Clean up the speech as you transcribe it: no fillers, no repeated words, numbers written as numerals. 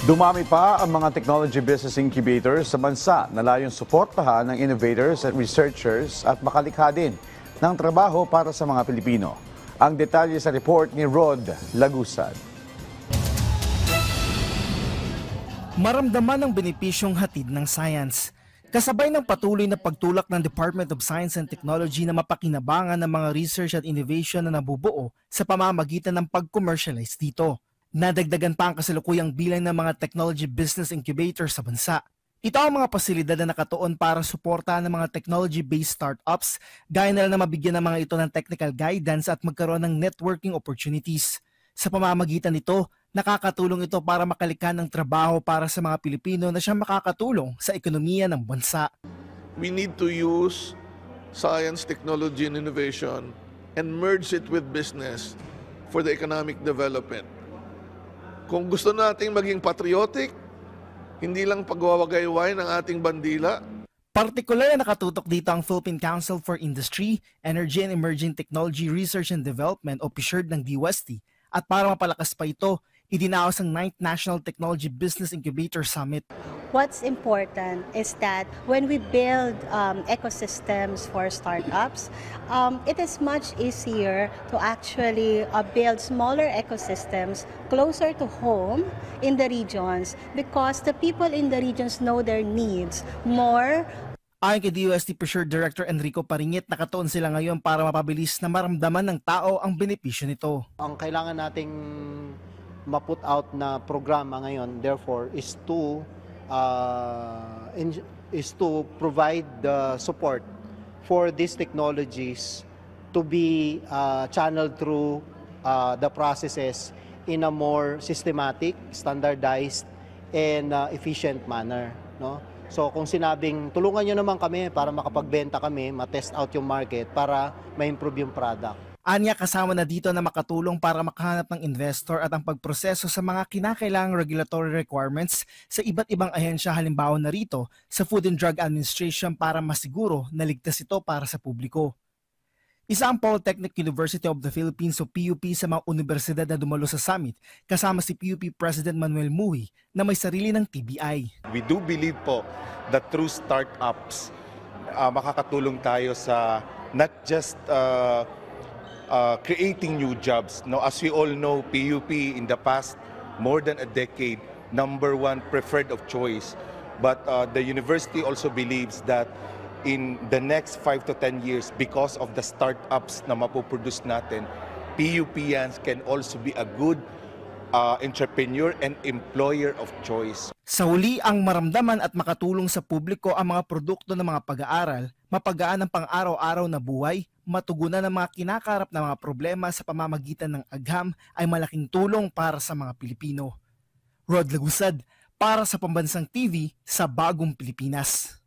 Dumami pa ang mga technology business incubators sa bansa na layong suportahan ng innovators at researchers at makalikha din ng trabaho para sa mga Pilipino. Ang detalye sa report ni Rod Lagusad. Maramdaman ang benepisyong hatid ng science. Kasabay ng patuloy na pagtulak ng Department of Science and Technology na mapakinabangan ng mga research at innovation na nabubuo sa pamamagitan ng pag-commercialize dito. Nadagdagan pa ang kasalukuyang bilang ng mga technology business incubators sa bansa. Ito ang mga pasilidad na nakatuon para suportahan ng mga technology-based startups gaya na lang na mabigyan ng mga ito ng technical guidance at magkaroon ng networking opportunities. Sa pamamagitan nito, nakakatulong ito para makalikha ng trabaho para sa mga Pilipino na siyang makakatulong sa ekonomiya ng bansa. We need to use science, technology, and innovation and merge it with business for the economic development. Kung gusto nating maging patriotic, hindi lang pagwawagayway ng ating bandila. Partikular na nakatutok dito ang Philippine Council for Industry, Energy and Emerging Technology Research and Development o PSERD ng DOST. At para mapalakas pa ito, idinaos ang 9th National Technology Business Incubator Summit. What's important is that when we build ecosystems for startups, it is much easier to actually build smaller ecosystems closer to home in the regions because the people in the regions know their needs more. Ayon kay DOST PSERD Director Enrico Paringit, nakatuon sila ngayon para mapabilis na maramdaman ng tao ang benepisyo nito. Ang kailangan nating ma-put out na programa ngayon, therefore, is to provide the support for these technologies to be channeled through the processes in a more systematic, standardized, and efficient manner. No? So kung sinabing tulungan nyo naman kami para makapagbenta kami, ma-test out yung market para ma-improve yung product. Anya kasama na dito na makatulong para makahanap ng investor at ang pagproseso sa mga kinakailangang regulatory requirements sa iba't ibang ahensya, halimbawa na rito sa Food and Drug Administration para masiguro na ligtas ito para sa publiko. Isa ang Polytechnic University of the Philippines o PUP sa mga universidad na dumalo sa summit kasama si PUP President Manuel Muhi na may sarili ng TBI. We do believe po that through startups, makakatulong tayo sa not just creating new jobs. No, as we all know, PUP in the past more than a decade, #1 preferred of choice. But the university also believes that in the next 5 to 10 years, because of the startups na mapoproduce natin, PUPians can also be a good entrepreneur and employer of choice. Sa huli, ang maramdaman at makatulong sa publiko ang mga produkto ng mga pag-aaral, mapagaan ang pang-araw-araw na buhay, matugunan ang mga kinakarap na mga problema sa pamamagitan ng agham ay malaking tulong para sa mga Pilipino. Rod Lagusad, para sa Pambansang TV sa Bagong Pilipinas.